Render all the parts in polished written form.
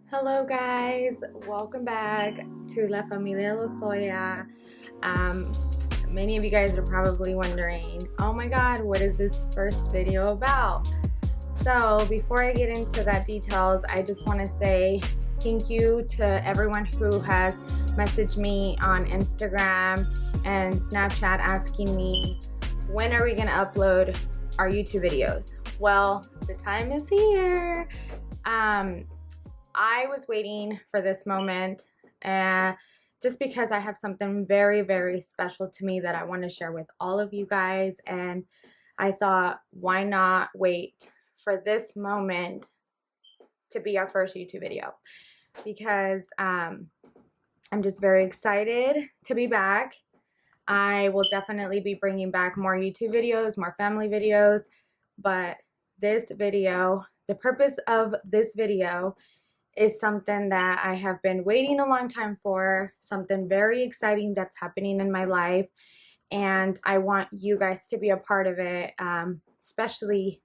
Hello guys, welcome back to La Familia Losoya. Many of you guys are probably wondering, oh my god, what is this first video about? So before I get into that details, I just want to say thank you to everyone who has messaged me on Instagram and Snapchat asking me, when are we going to upload our YouTube videos? Well, the time is here. I was waiting for this moment just because I have something very, very special to me that I want to share with all of you guys. And I thought, why not wait for this moment to be our first YouTube video? Because I'm just very excited to be back. I will definitely be bringing back more YouTube videos, more family videos. But this video, the purpose of this video is something that I have been waiting a long time for, something very exciting that's happening in my life, and I want you guys to be a part of it, especially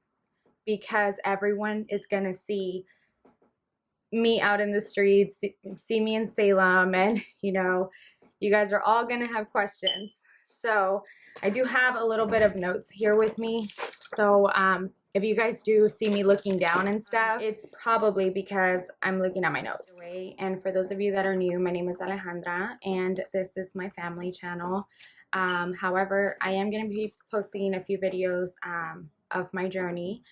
because everyone is going to see me out in the streets, see me in Salem, and you guys are all going to have questions. So I do have a little bit of notes here with me, so if you guys do see me looking down and stuff, it's probably because I'm looking at my notes. And for those of you that are new, my name is Alejandra, and this is my family channel. However, I am going to be posting a few videos of my journey,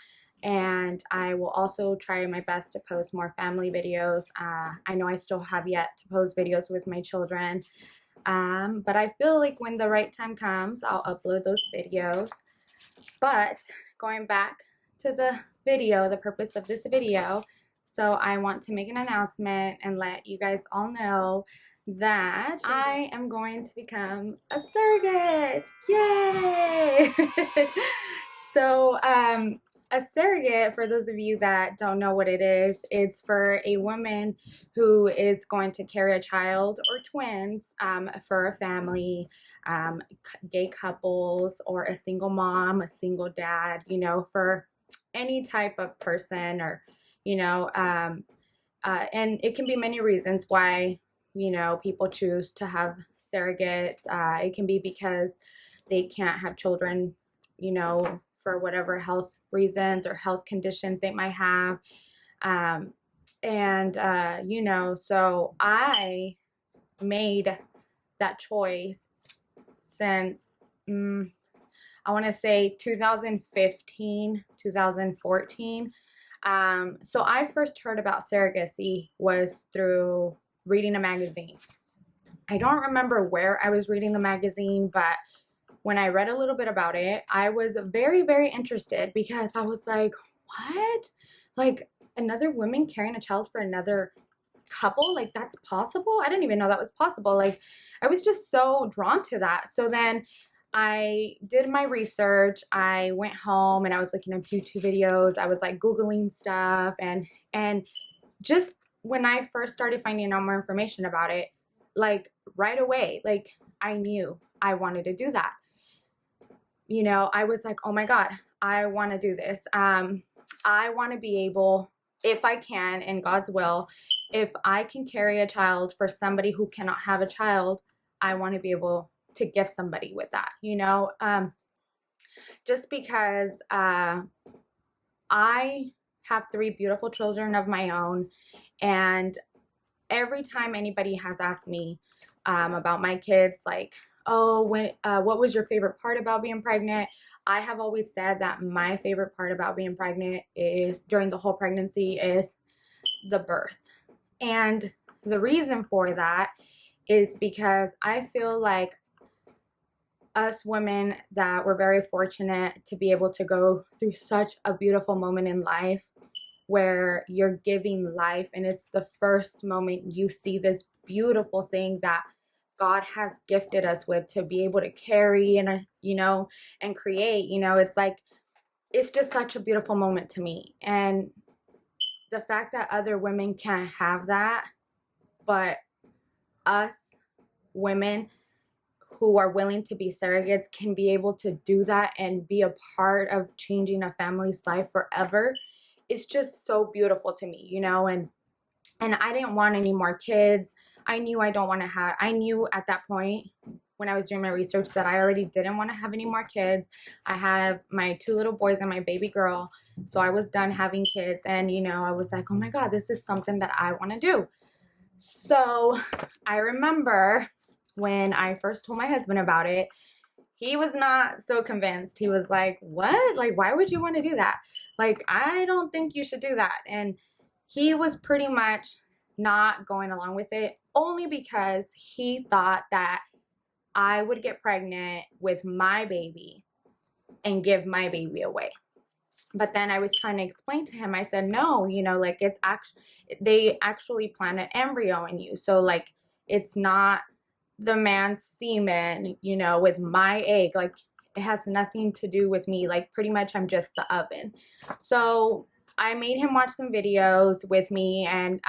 and I will also try my best to post more family videos. I know I still have yet to post videos with my children, but I feel like when the right time comes, I'll upload those videos. But going back to the video, the purpose of this video, so I want to make an announcement and let you guys all know that I am going to become a surrogate. Yay! So a surrogate, for those of you that don't know what it is, it's for a woman who is going to carry a child or twins for a family, gay couples, or a single mom, a single dad, for any type of person, or and it can be many reasons why people choose to have surrogates. It can be because they can't have children, for whatever health reasons or health conditions they might have, so I made that choice since I want to say 2015, 2014. So I first heard about surrogacy was through reading a magazine. I don't remember where I was reading the magazine, but when I read a little bit about it, I was very, very interested, because I was like, what? Like, another woman carrying a child for another couple? Like, that's possible? I didn't even know that was possible. Like, I was just so drawn to that. So then I did my research. I went home and I was looking at YouTube videos. I was like Googling stuff, and just when I first started finding out more information about it, like right away, like I knew I wanted to do that. I was like, oh my God, I want to do this. I want to be able, if I can, in God's will, if I can carry a child for somebody who cannot have a child, I want to be able to gift somebody with that, just because I have 3 beautiful children of my own, and every time anybody has asked me about my kids, like, oh, what was your favorite part about being pregnant? I have always said that my favorite part about being pregnant is, during the whole pregnancy, is the birth. And the reason for that is because I feel like us women that were very fortunate to be able to go through such a beautiful moment in life where you're giving life, and it's the first moment you see this beautiful thing that God has gifted us with to be able to carry and and create. It's like, it's just such a beautiful moment to me. And the fact that other women can't have that, but us women who are willing to be surrogates can be able to do that and be a part of changing a family's life forever, it's just so beautiful to me, and And I didn't want any more kids. I knew I knew at that point when I was doing my research that I already didn't want to have any more kids. I have my 2 little boys and my baby girl. So I was done having kids. And, I was like, oh my God, this is something that I want to do. So I remember when I first told my husband about it, he was not so convinced. He was like, what? Like, why would you want to do that? Like, I don't think you should do that. And he was pretty much not going along with it, only because he thought that I would get pregnant with my baby and give my baby away. But then I was trying to explain to him, I said, no, like it's actually, they actually plant an embryo in you. So like, it's not the man's semen, with my egg. Like, it has nothing to do with me. Like, pretty much I'm just the oven. So I made him watch some videos with me and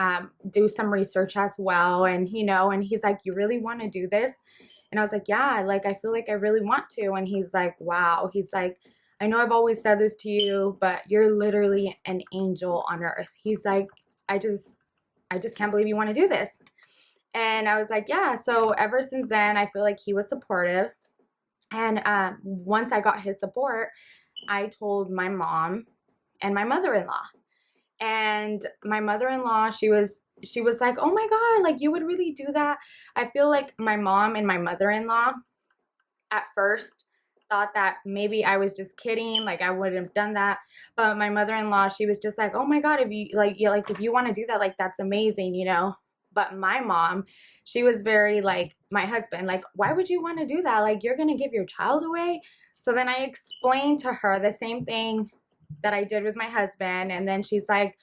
do some research as well. And, and he's like, you really want to do this? And I was like, yeah, like, I feel like I really want to. And he's like, wow. He's like, I know I've always said this to you, but you're literally an angel on earth. He's like, I just can't believe you want to do this. And I was like, yeah. So ever since then, I feel like he was supportive. And once I got his support, I told my mom and my mother-in-law. And my mother-in-law, she was like, oh my God, like you would really do that? I feel like my mom and my mother-in-law at first thought that maybe I was just kidding, like I wouldn't have done that. But my mother-in-law, she was just like, oh my God, if you if you want to do that, like that's amazing, But my mom, she was very like my husband, like, why would you want to do that? Like, you're going to give your child away? So then I explained to her the same thing that I did with my husband. And then she's like,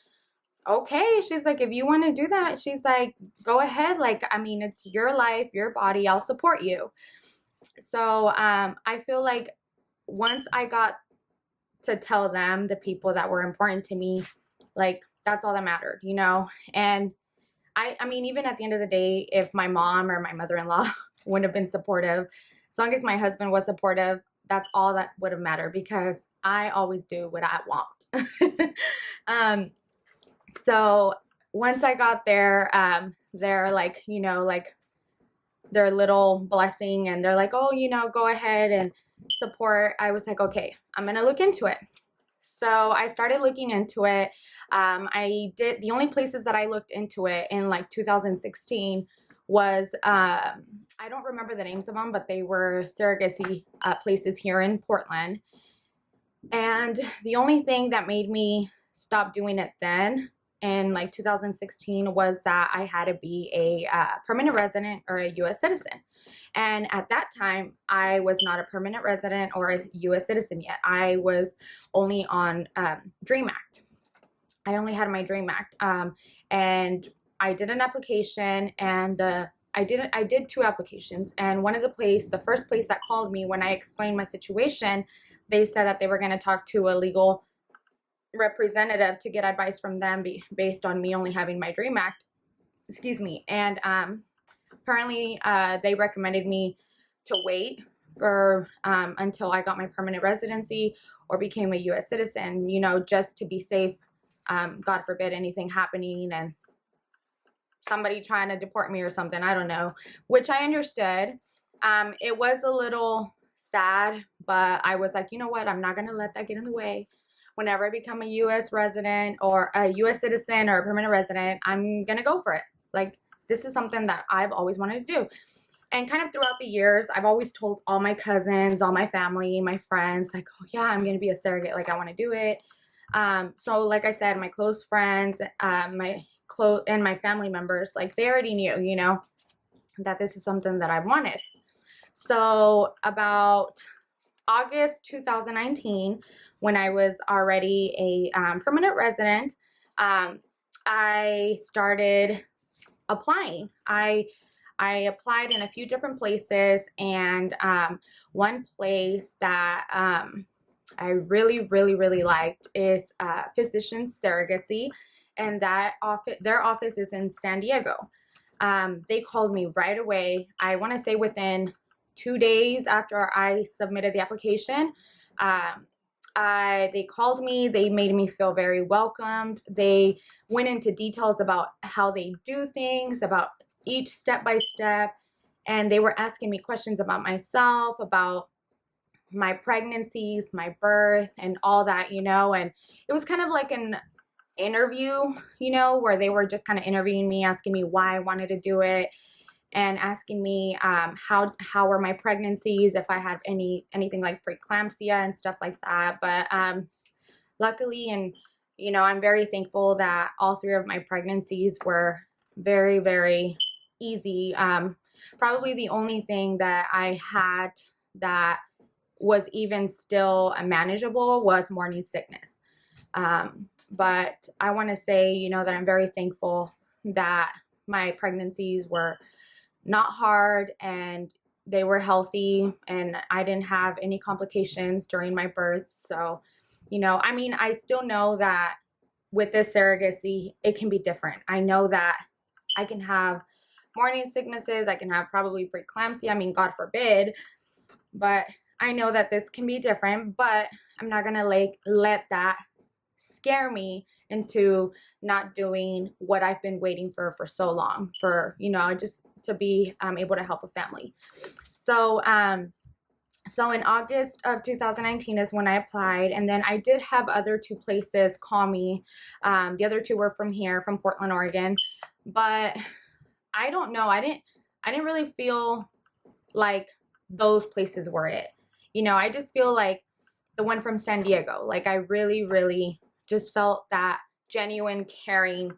okay. She's like, if you want to do that, she's like, go ahead. Like, I mean, it's your life, your body. I'll support you. So I feel like once I got to tell them, the people that were important to me, like, that's all that mattered, And I mean, even at the end of the day, if my mom or my mother-in-law wouldn't have been supportive, as long as my husband was supportive, that's all that would have mattered, because I always do what I want. So once I got there, they're like, like their little blessing, and they're like, oh, go ahead and support. I was like, okay, I'm going to look into it. So I started looking into it. The only places that I looked into it in like 2016 was, I don't remember the names of them, but they were surrogacy places here in Portland. And the only thing that made me stop doing it then in like 2016 was that I had to be a permanent resident or a U.S. citizen. And at that time, I was not a permanent resident or a U.S. citizen yet. I was only on Dream Act. I only had my Dream Act. And I did an application, and I did 2 applications. And the first place that called me when I explained my situation, they said that they were going to talk to a legal representative to get advice from them based on me only having my Dream Act. Excuse me. And apparently they recommended me to wait for until I got my permanent residency or became a U.S. citizen, just to be safe. God forbid anything happening and somebody trying to deport me or something. I don't know, which I understood. It was a little sad, but I was like, you know what? I'm not going to let that get in the way. Whenever I become a U.S. resident or a U.S. citizen or a permanent resident, I'm going to go for it. Like, this is something that I've always wanted to do. And kind of throughout the years, I've always told all my cousins, all my family, my friends, like, oh yeah, I'm going to be a surrogate. Like, I want to do it. So like I said, my close friends, and my family members, like they already knew, that this is something that I wanted. So about August 2019, when I was already a permanent resident, I started applying. I applied in a few different places, and one place that I really, really, really liked is Physicians Surrogacy, and their office is in San Diego. They called me right away. I want to say within 2 days after I submitted the application, They called me, they made me feel very welcomed. They went into details about how they do things, about each step by step. And they were asking me questions about myself, about my pregnancies, my birth, and all that, and it was kind of like an interview, where they were just kind of interviewing me, asking me why I wanted to do it, and asking me how were my pregnancies, if I had anything like preeclampsia and stuff like that. But luckily, and I'm very thankful that all 3 of my pregnancies were very, very easy. Probably the only thing that I had that was even still manageable was morning sickness. But I want to say, that I'm very thankful that my pregnancies were not hard and they were healthy, and I didn't have any complications during my birth. So, I still know that with this surrogacy, it can be different. I know that I can have morning sicknesses. I can have probably preeclampsia. I mean, God forbid, but I know that this can be different, but I'm not going to let that scare me into not doing what I've been waiting for so long, for, just to be able to help a family. So, so in August of 2019 is when I applied, and then I did have other 2 places call me. The other 2 were from here, from Portland, Oregon, but I don't know. I didn't really feel like those places were it. I just feel like the one from San Diego, like I really, really just felt that genuine caring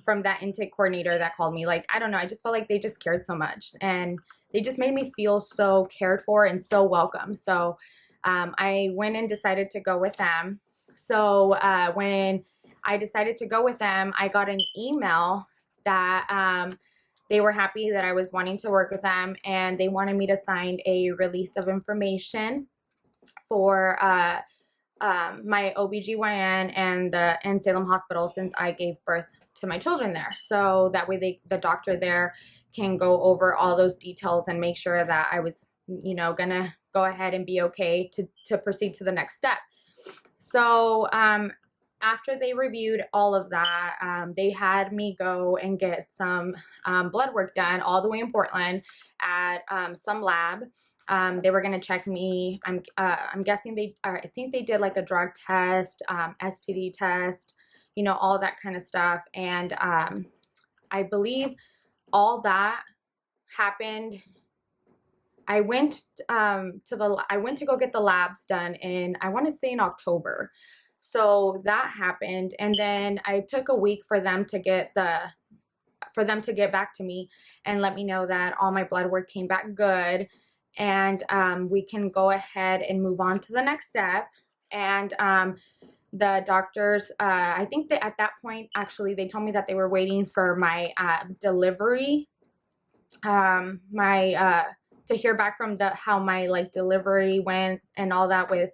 from that intake coordinator that called me. Like, I don't know, I just felt like they just cared so much, and they just made me feel so cared for and so welcome. So I went and decided to go with them. So when I decided to go with them, I got an email that they were happy that I was wanting to work with them, and they wanted me to sign a release of information for my OBGYN and Salem Hospital, since I gave birth to my children there. So that way the doctor there can go over all those details and make sure that I was, gonna go ahead and be okay to proceed to the next step. So after they reviewed all of that, they had me go and get some blood work done all the way in Portland at some lab. They were going to check me. I'm guessing I think they did like a drug test, STD test, all that kind of stuff. And I believe all that happened. I went to go get the labs done I want to say in October. So that happened, and then I took a week for them to get back to me and let me know that all my blood work came back good, and we can go ahead and move on to the next step. And the doctors, I think that at that point, actually, they told me that they were waiting for my delivery, to hear back from how my delivery went and all that with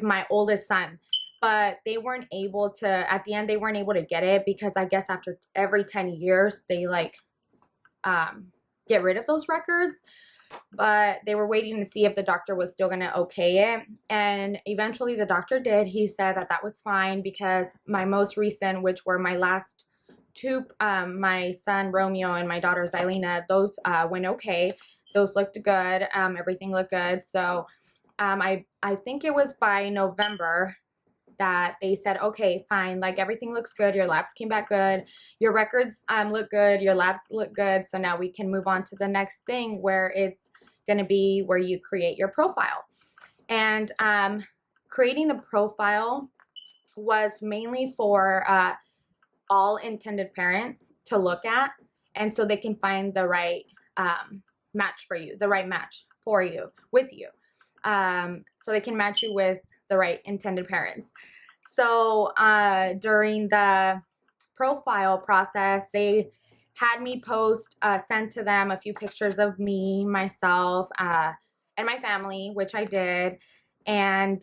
my oldest son. But they weren't able to, at the end, they weren't able to get it, because I guess after every 10 years, they get rid of those records. But they were waiting to see if the doctor was still going to okay it. And eventually the doctor did. He said that was fine, because my most recent, which were my last 2, my son Romeo and my daughter Xylena, those went okay. Those looked good. Everything looked good. So I think it was by November that they said, okay, fine, everything looks good. Your labs came back good. Your records look good. Your labs look good. So now we can move on to the next thing, where it's going to be where you create your profile. And creating the profile was mainly for all intended parents to look at, and so they can find the right match for you, with you. So they can match you with the right intended parents. So during the profile process, they had me send to them a few pictures of me, myself, and my family, which I did. And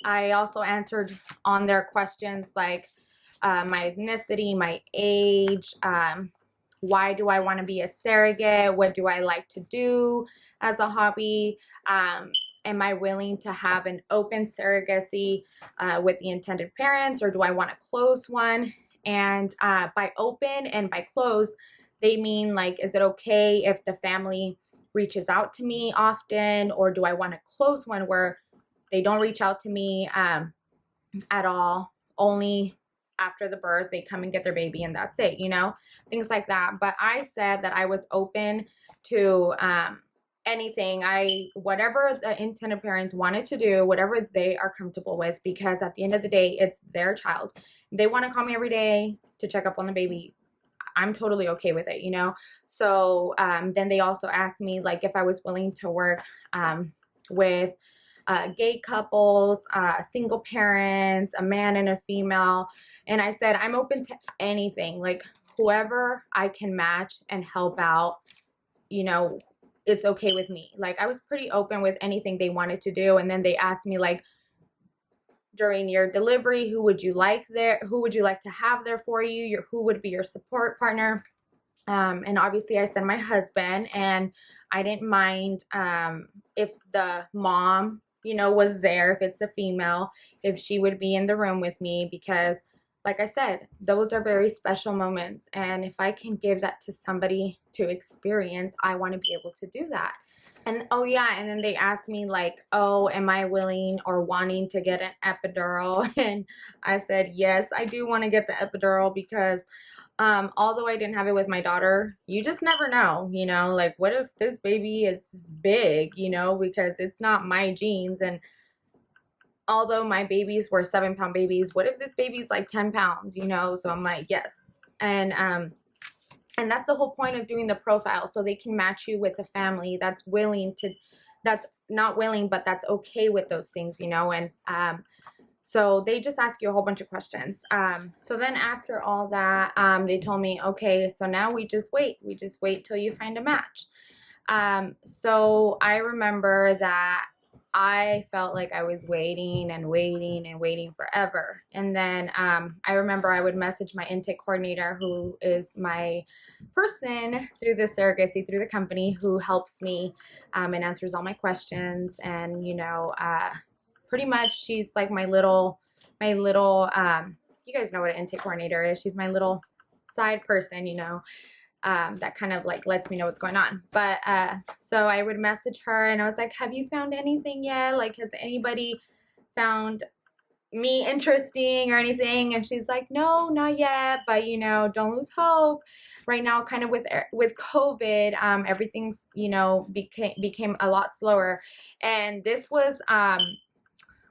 I also answered on their questions like my ethnicity, my age, why do I want to be a surrogate? What do I like to do as a hobby? am I willing to have an open surrogacy with the intended parents, or do I want a closed one? And by open and by closed, they mean like, is it okay if the family reaches out to me often, or do I want a closed one where they don't reach out to me at all, only after the birth they come and get their baby and that's it, things like that. But I said that I was open to anything, whatever the intended parents wanted to do, whatever they are comfortable with, because at the end of the day, it's their child. They want to call me every day to check up on the baby. I'm totally okay with it, So then they also asked me like if I was willing to work with gay couples, single parents, a man and a female. And I said, I'm open to anything, like whoever I can match and help out, it's okay with me. Like I was pretty open with anything they wanted to do. And then they asked me like, during your delivery, who would you like to have there for you? Who would be your support partner? And obviously I said my husband, and I didn't mind if the mom, was there, if it's a female, if she would be in the room with me, because like I said, those are very special moments. And if I can give that to somebody to experience, I want to be able to do that. And oh yeah, and then they asked me like, oh, am I willing or wanting to get an epidural? And I said, yes, I do want to get the epidural, because although I didn't have it with my daughter, you just never know, like what if this baby is big, because it's not my genes. And although my babies were 7-pound babies, what if this baby's like 10 pounds, So I'm like, yes. And that's the whole point of doing the profile, so they can match you with a family that's not willing, but that's okay with those things, And so they just ask you a whole bunch of questions. So then after all that, they told me, okay, so now we just wait till you find a match. So I remember that I felt like I was waiting and waiting and waiting forever. And then I remember I would message my intake coordinator, who is my person through the surrogacy, through the company, who helps me and answers all my questions. And, pretty much she's like my little, you guys know what an intake coordinator is. She's my little side person, that kind of like lets me know what's going on. But so I would message her and I was like, have you found anything yet? Like, has anybody found me interesting or anything? And she's like, no, not yet, but don't lose hope. Right now, kind of with COVID, everything's became a lot slower. And this was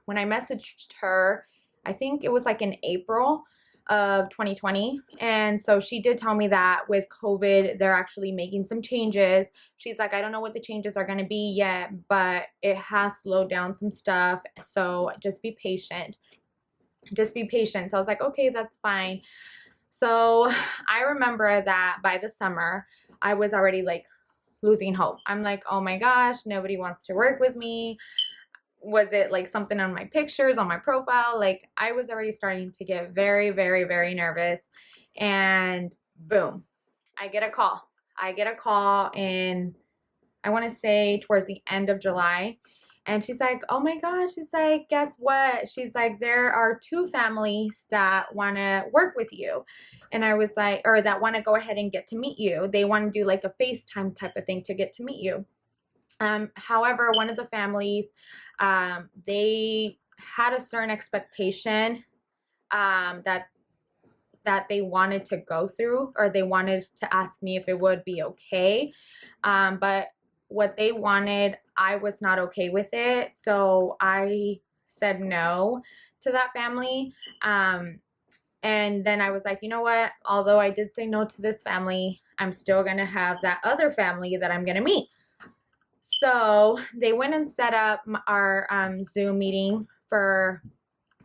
when I messaged her, I think it was like in April of 2020. And so she did tell me that with COVID, they're actually making some changes. She's like, I don't know what the changes are going to be yet, but it has slowed down some stuff. So just be patient. So I was like, okay, that's fine. So I remember that by the summer, I was already like losing hope. I'm like, oh my gosh, nobody wants to work with me. Was it like something on my pictures, on my profile? Like I was already starting to get very, very, very nervous. And boom, I get a call in, I want to say towards the end of July. And she's like, oh my gosh, she's like, guess what? She's like, there are 2 families that want to work with you. And I was like, or that want to go ahead and get to meet you. They want to do like a FaceTime type of thing to get to meet you. However, one of the families, they had a certain expectation that they wanted to go through, or they wanted to ask me if it would be okay. But what they wanted, I was not okay with it. So I said no to that family. And then I was like, you know what? Although I did say no to this family, I'm still going to have that other family that I'm going to meet. So they went and set up our Zoom meeting for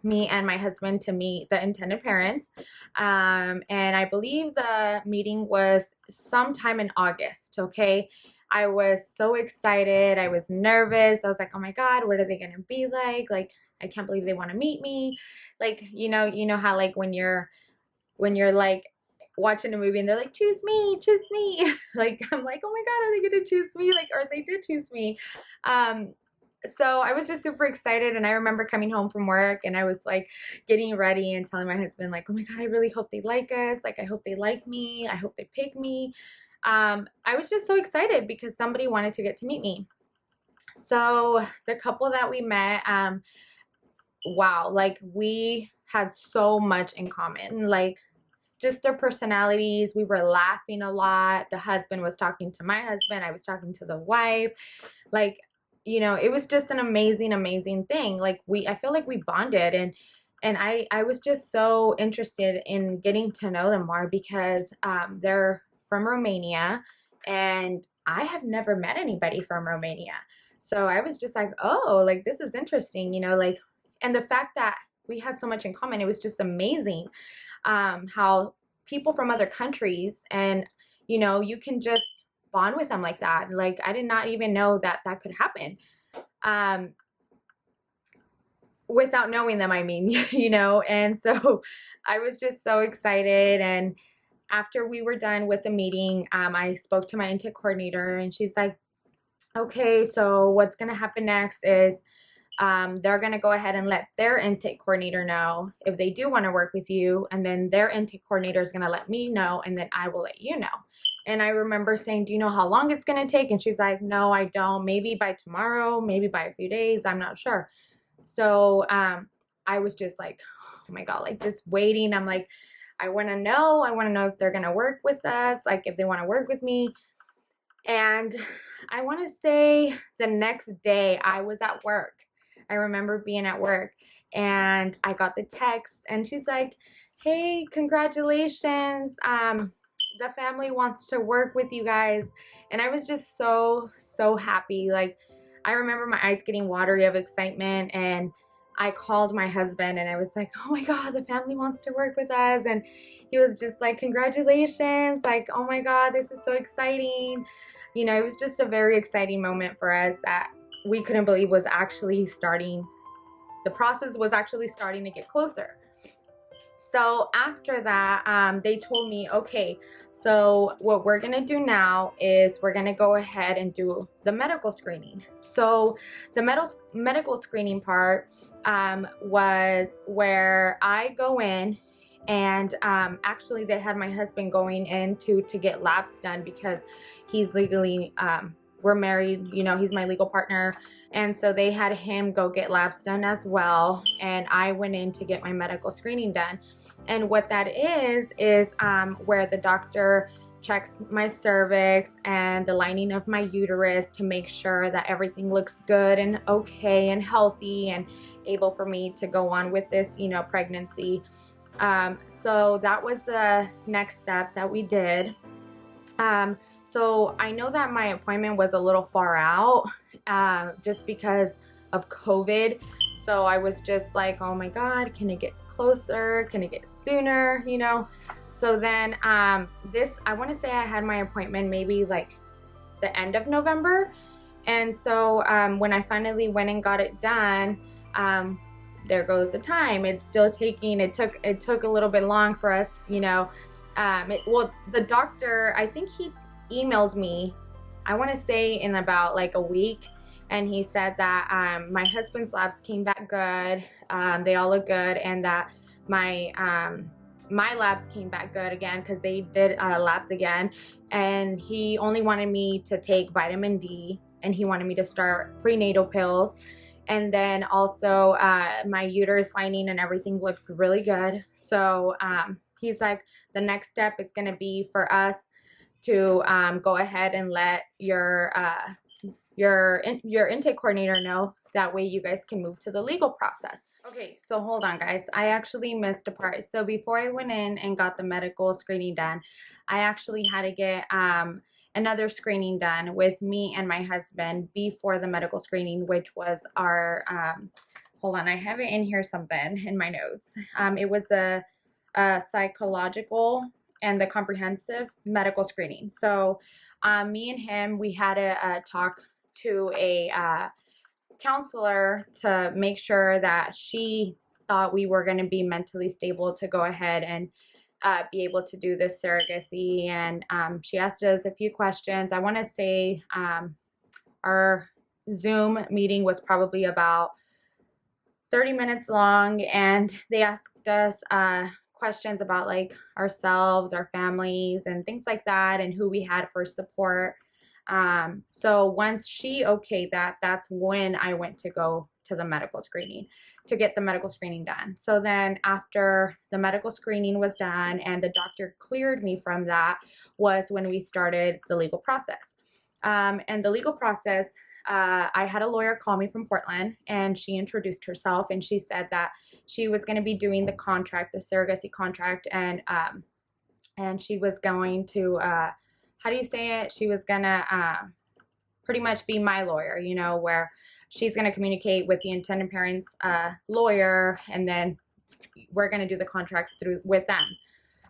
me and my husband to meet the intended parents. And I believe the meeting was sometime in August, okay? I was so excited. I was nervous. I was like, oh my God, what are they going to be like? Like, I can't believe they want to meet me. Like, you know how like when you're like watching a movie and they're like, choose me. Like, I'm like, oh my God, are they going to choose me? Like, or they did choose me. So I was just super excited, and I remember coming home from work and I was like getting ready and telling my husband like, oh my God, I really hope they like us. Like, I hope they like me. I hope they pick me. I was just so excited because somebody wanted to get to meet me. So the couple that we met, wow, like we had so much in common. Like, just their personalities. We were laughing a lot. The husband was talking to my husband. I was talking to the wife. Like, it was just an amazing, amazing thing. Like, I feel like we bonded, and I was just so interested in getting to know them more because they're from Romania, and I have never met anybody from Romania. So I was just like, oh, like this is interesting, like, and the fact that we had so much in common, it was just amazing how people from other countries and you can just bond with them like that. Like, I did not even know that that could happen um, without knowing them, I mean, and so I was just so excited. And after we were done with the meeting, I spoke to my intake coordinator, and she's like, okay, so what's going to happen next is they're going to go ahead and let their intake coordinator know if they do want to work with you. And then their intake coordinator is going to let me know, and then I will let you know. And I remember saying, do you know how long it's going to take? And she's like, no, I don't. Maybe by tomorrow, maybe by a few days. I'm not sure. So I was just like, oh my God, like just waiting. I'm like, I want to know. I want to know if they're going to work with us, like if they want to work with me. And I want to say the next day I was at work. I remember being at work and I got the text, and she's like, hey, congratulations. The family wants to work with you guys. And I was just so, so happy. Like, I remember my eyes getting watery of excitement, and I called my husband and I was like, oh my God, the family wants to work with us. And he was just like, congratulations. Like, oh my God, this is so exciting. It was just a very exciting moment for us that we couldn't believe was actually starting. The process was actually starting to get closer. So after that, they told me, okay, so what we're going to do now is we're going to go ahead and do the medical screening. So the medical screening part was where I go in, and actually they had my husband going in to get labs done because he's legally, we're married, he's my legal partner. And so they had him go get labs done as well. And I went in to get my medical screening done. And what that is where the doctor checks my cervix and the lining of my uterus to make sure that everything looks good and okay and healthy and able for me to go on with this, pregnancy. So that was the next step that we did. So I know that my appointment was a little far out, just because of COVID. So I was just like, oh my God, can it get closer? Can it get sooner? So then, I want to say I had my appointment maybe like the end of November. And so, when I finally went and got it done, there goes the time. It's still taking, it took a little bit long for us, the doctor, I think he emailed me, I want to say in about like a week, and he said that my husband's labs came back good, they all look good, and that my labs came back good again because they did labs again, and he only wanted me to take vitamin D, and he wanted me to start prenatal pills. And then also my uterus lining and everything looked really good. So he's like, the next step is going to be for us to go ahead and let your intake coordinator know. That way you guys can move to the legal process. Okay, so hold on, guys. I actually missed a part. So before I went in and got the medical screening done, I actually had to get another screening done with me and my husband before the medical screening, which was our, hold on, I have it in here something in my notes. It was a psychological and the comprehensive medical screening. So me and him, we had a talk to a counselor to make sure that she thought we were going to be mentally stable to go ahead and be able to do this surrogacy. And she asked us a few questions. I want to say our Zoom meeting was probably about 30 minutes long, and they asked us questions about like ourselves, our families, and things like that, and who we had for support. So once she okayed that, that's when I went to go to the medical screening to get the medical screening done. So then after the medical screening was done and the doctor cleared me from that was when we started the legal process. And the legal process, I had a lawyer call me from Portland, and she introduced herself, and she said that she was going to be doing the contract, the surrogacy contract, and she was going to, how do you say it? She was going to pretty much be my lawyer, you know, where she's going to communicate with the intended parents' lawyer, and then we're going to do the contracts through with them.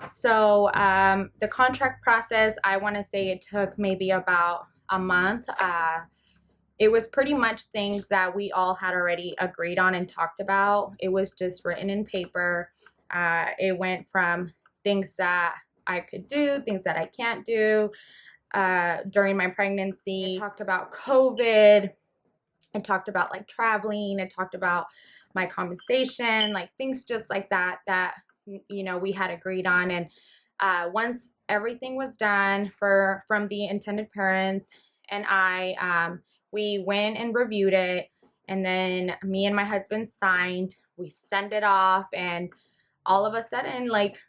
So the contract process, I want to say it took maybe about a month. It was pretty much things that we all had already agreed on and talked about. It was just written in paper. It went from things that I could do, things that I can't do during my pregnancy. It talked about COVID. It talked about like traveling. It talked about my compensation, like things just like that, you know, we had agreed on. And once everything was done from the intended parents and I, we went and reviewed it, and then me and my husband signed. We sent it off, and all of a sudden, like,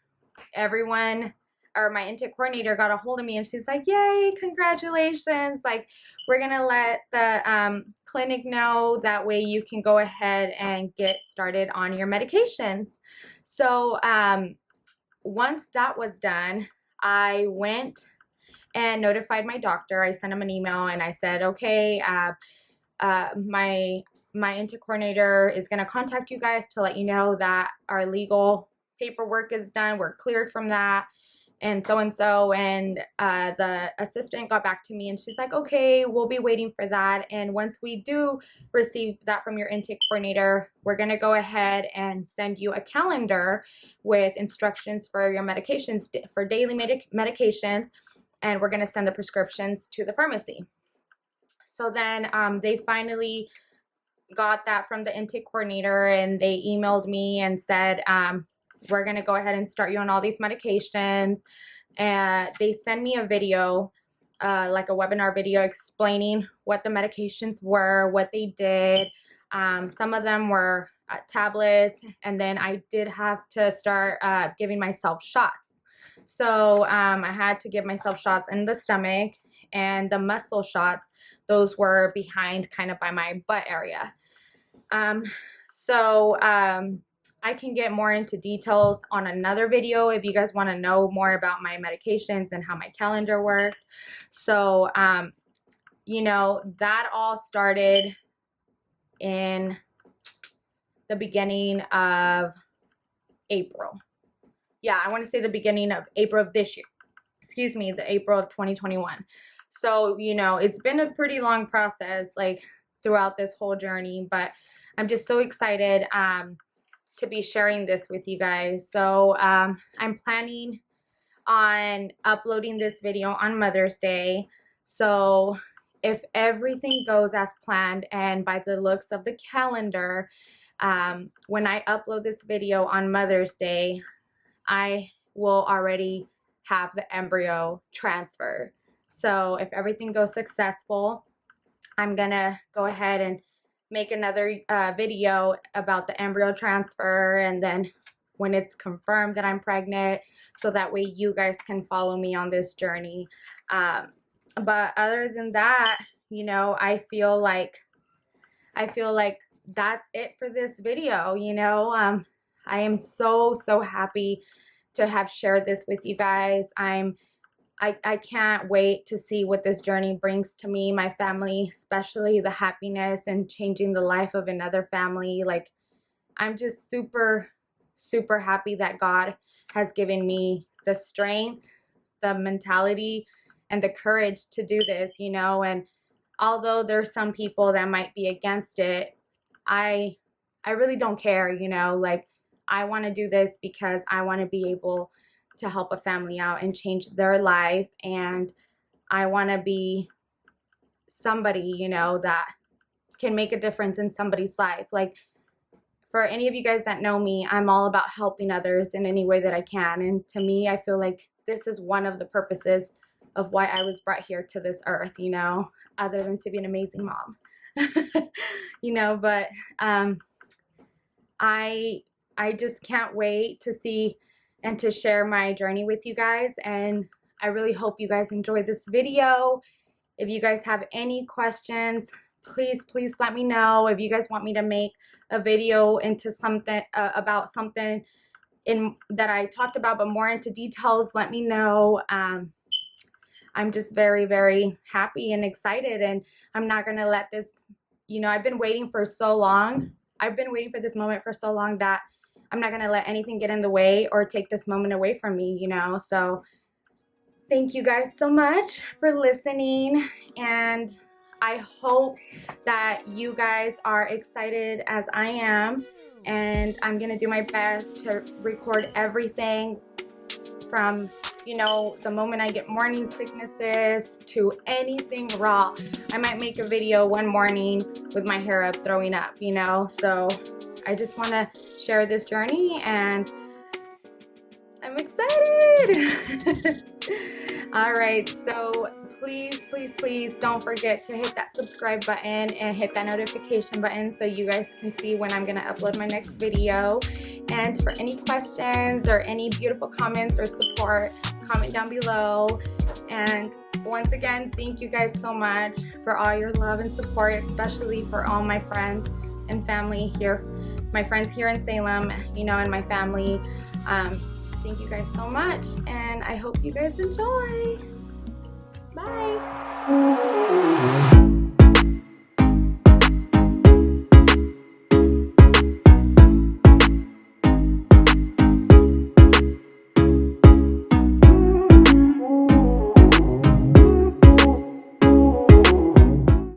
everyone, or my intake coordinator got a hold of me, and she's like, yay, congratulations, like, we're gonna let the clinic know, that way you can go ahead and get started on your medications. So once that was done, I went and notified my doctor. I sent him an email and I said, okay, my intake coordinator is going to contact you guys to let you know that our legal paperwork is done. We're cleared from that. And so, and the assistant got back to me, and she's like, okay, we'll be waiting for that. And once we do receive that from your intake coordinator, we're going to go ahead and send you a calendar with instructions for your medications, for daily medications. And we're going to send the prescriptions to the pharmacy. So then they finally got that from the intake coordinator, and they emailed me and said, we're going to go ahead and start you on all these medications. And they sent me a video, like a webinar video explaining what the medications were, what they did. Some of them were tablets, and then I did have to start giving myself shots. So I had to give myself shots in the stomach, and the muscle shots, those were behind, kind of by my butt area. I can get more into details on another video if you guys want to know more about my medications and how my calendar worked. So, you know, that all started in the beginning of April. Yeah, I want to say the beginning of April of this year. Excuse me, the April of 2021. So, you know, it's been a pretty long process, like, throughout this whole journey, but I'm just so excited to be sharing this with you guys. So I'm planning on uploading this video on Mother's Day. So if everything goes as planned, and by the looks of the calendar, when I upload this video on Mother's Day, I will already have the embryo transfer. So if everything goes successful, I'm gonna go ahead and make another video about the embryo transfer, and then when it's confirmed that I'm pregnant, so that way you guys can follow me on this journey. But other than that, you know, I feel like that's it for this video. You know, I am so happy to have shared this with you guys. I can't wait to see what this journey brings to me, my family, especially the happiness and changing the life of another family. Like, I'm just super happy that God has given me the strength, the mentality, and the courage to do this, you know. And although there's some people that might be against it, I really don't care, you know. Like, I want to do this because I want to be able to help a family out and change their life, and I want to be somebody, you know, that can make a difference in somebody's life. Like, for any of you guys that know me, I'm all about helping others in any way that I can. And to me, I feel like this is one of the purposes of why I was brought here to this earth, you know, other than to be an amazing mom. You know, but I just can't wait to see and to share my journey with you guys. And I really hope you guys enjoyed this video. If you guys have any questions, please let me know. If you guys want me to make a video into something about something in that I talked about, but more into details, let me know. I'm just very happy and excited, and I'm not gonna let this, you know, I've been waiting for so long. I've been waiting for this moment for so long that I'm not gonna let anything get in the way or take this moment away from me, you know. So thank you guys so much for listening, and I hope that you guys are excited as I am, and I'm gonna do my best to record everything from, you know, the moment I get morning sicknesses to anything raw. I might make a video one morning with my hair up throwing up, you know. So I just want to share this journey, and I'm excited. All right, so please don't forget to hit that subscribe button and hit that notification button so you guys can see when I'm gonna upload my next video. And for any questions or any beautiful comments or support, comment down below. And once again, thank you guys so much for all your love and support, especially for all my friends and family here, my friends here in Salem, you know, and my family. Thank you guys so much, and I hope you guys enjoy. Bye.